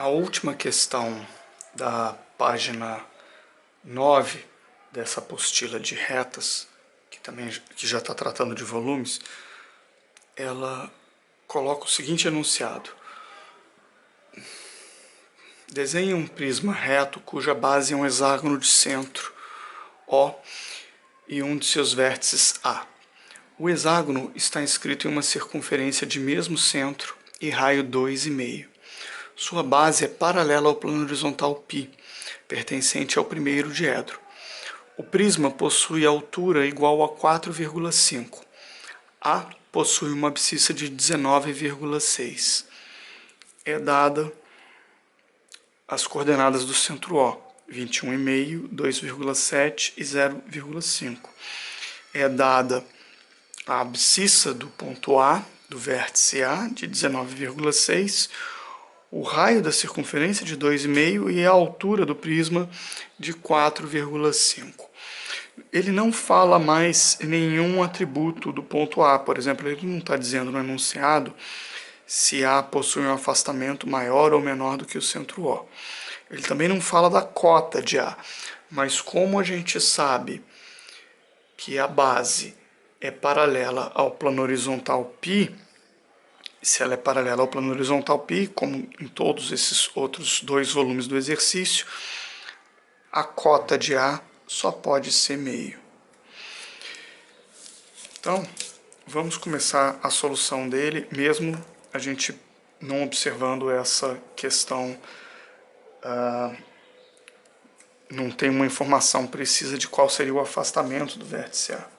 A última questão da página 9 dessa apostila de retas, que já está tratando de volumes, ela coloca o seguinte enunciado: desenhe um prisma reto cuja base é um hexágono de centro O e um de seus vértices A. O hexágono está inscrito em uma circunferência de mesmo centro e raio 2,5. Sua base é paralela ao plano horizontal π, pertencente ao primeiro diedro. O prisma possui altura igual a 4,5. A possui uma abscissa de 19,6. É dada as coordenadas do centro O, 21,5, 2,7 e 0,5. É dada a abscissa do ponto A, do vértice A, de 19,6, o raio da circunferência de 2,5 e a altura do prisma de 4,5. Ele não fala mais nenhum atributo do ponto A, por exemplo, ele não está dizendo no enunciado se A possui um afastamento maior ou menor do que o centro O. Ele também não fala da cota de A, mas como a gente sabe que a base é paralela ao plano horizontal π, se ela é paralela ao plano horizontal π, como em todos esses outros dois volumes do exercício, a cota de A só pode ser meio. Então, vamos começar a solução dele, mesmo a gente não observando essa questão, não tem uma informação precisa de qual seria o afastamento do vértice A.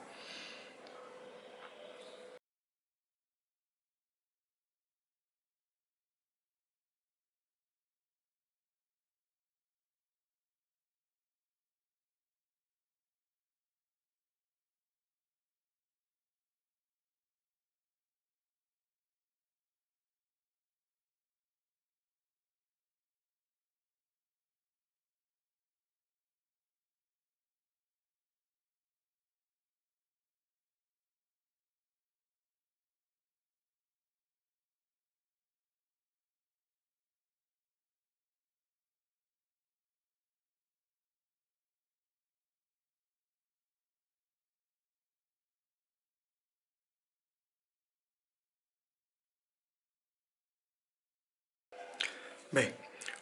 Bem,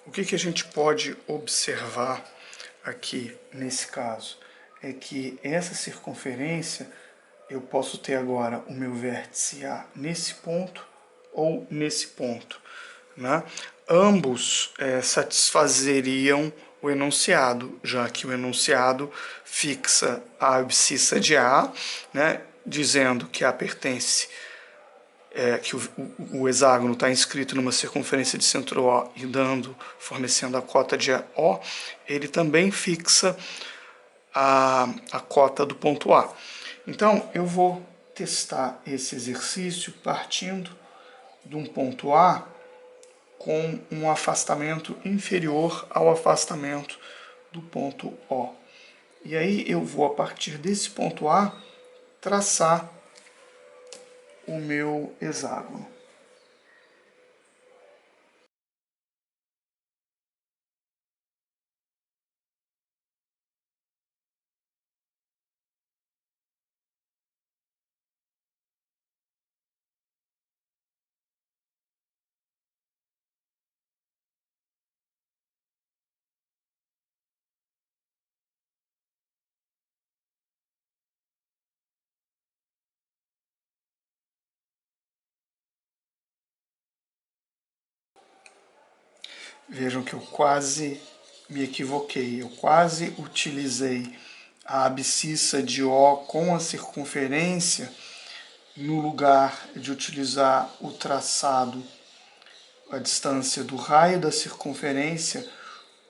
o que a gente pode observar aqui nesse caso é que essa circunferência, eu posso ter agora o meu vértice A nesse ponto ou nesse ponto, né? Ambos satisfazeriam o enunciado, já que o enunciado fixa a abscissa de A, né, dizendo que A pertence, que o hexágono está inscrito numa circunferência de centro O e fornecendo a cota de O, ele também fixa a cota do ponto A. Então, eu vou testar esse exercício partindo de um ponto A com um afastamento inferior ao afastamento do ponto O. E aí eu vou, a partir desse ponto A, traçar o meu hexágono. Vejam que eu quase me equivoquei, eu quase utilizei a abscissa de O com a circunferência no lugar de utilizar o traçado, a distância do raio da circunferência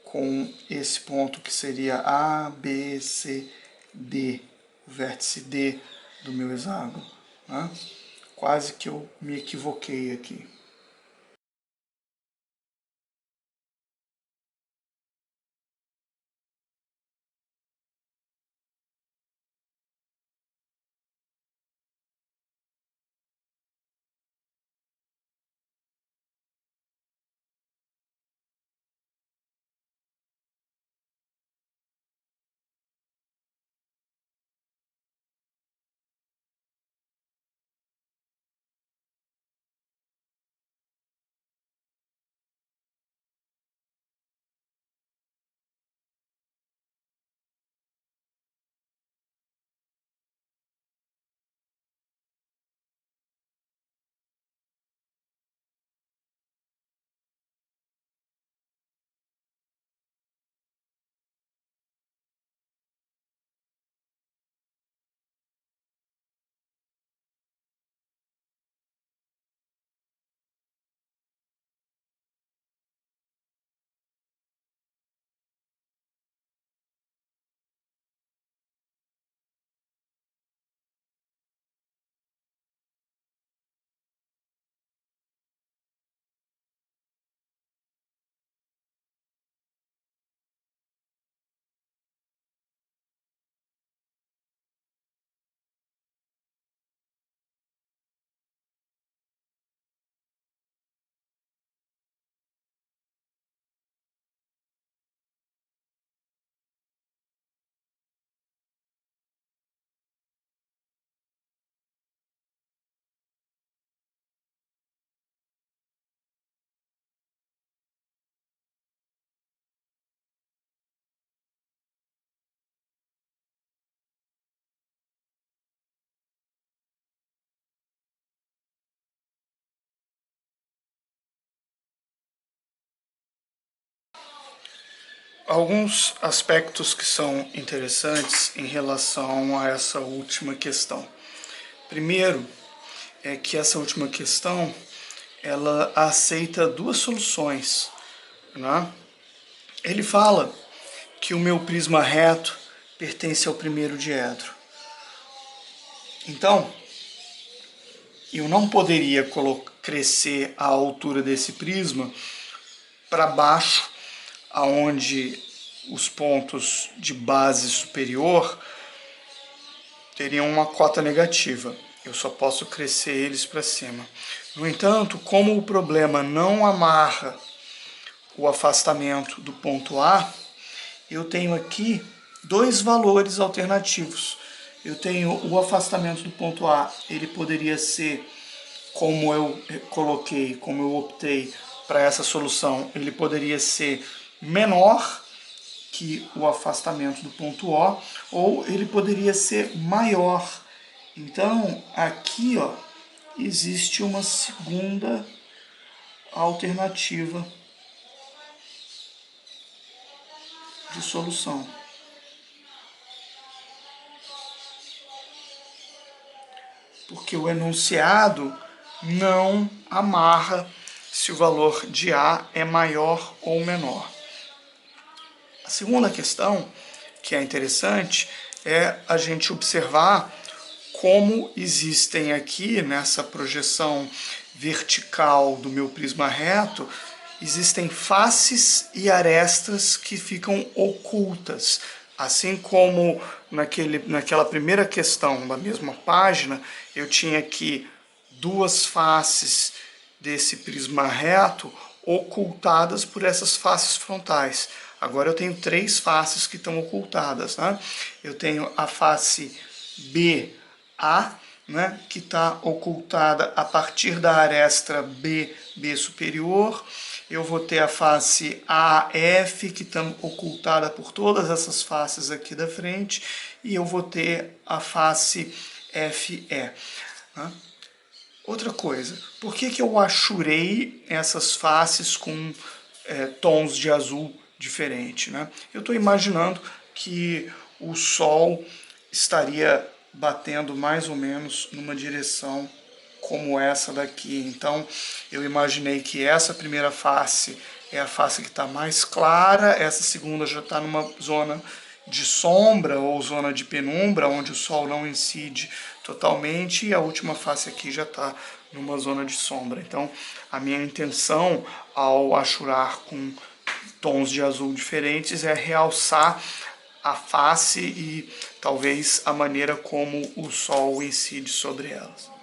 com esse ponto que seria A, B, C, D, o vértice D do meu hexágono, né? Quase que eu me equivoquei aqui. alguns aspectos que são interessantes em relação a essa última questão. Primeiro, é que essa última questão, ela aceita duas soluções, né? Ele fala que o meu prisma reto pertence ao primeiro diedro. Então, eu não poderia crescer a altura desse prisma para baixo, aonde os pontos de base superior teriam uma cota negativa. Eu só posso crescer eles para cima. No entanto, como o problema não amarra o afastamento do ponto A, eu tenho aqui dois valores alternativos. Eu tenho o afastamento do ponto A, ele poderia ser, como eu coloquei, como eu optei para essa solução, ele poderia ser menor que o afastamento do ponto O, ou ele poderia ser maior. Então, aqui, ó, existe uma segunda alternativa de solução. Porque o enunciado não amarra se o valor de A é maior ou menor. A segunda questão, que é interessante, é a gente observar como existem aqui, nessa projeção vertical do meu prisma reto, existem faces e arestas que ficam ocultas. Assim como naquela primeira questão da mesma página, eu tinha aqui duas faces desse prisma reto ocultadas por essas faces frontais. Agora eu tenho três faces que estão ocultadas, né? Eu tenho a face BA, né, que está ocultada a partir da aresta B superior. Eu vou ter a face AF, que está ocultada por todas essas faces aqui da frente, e eu vou ter a face FE. Né? Outra coisa, por que eu achurei essas faces com tons de azul diferente? Né? Eu estou imaginando que o Sol estaria batendo mais ou menos numa direção como essa daqui. Então, eu imaginei que essa primeira face é a face que está mais clara, essa segunda já está numa zona de sombra ou zona de penumbra, onde o Sol não incide totalmente, e a última face aqui já está numa zona de sombra. Então, a minha intenção ao achurar com tons de azul diferentes é realçar a face e talvez a maneira como o Sol incide sobre elas.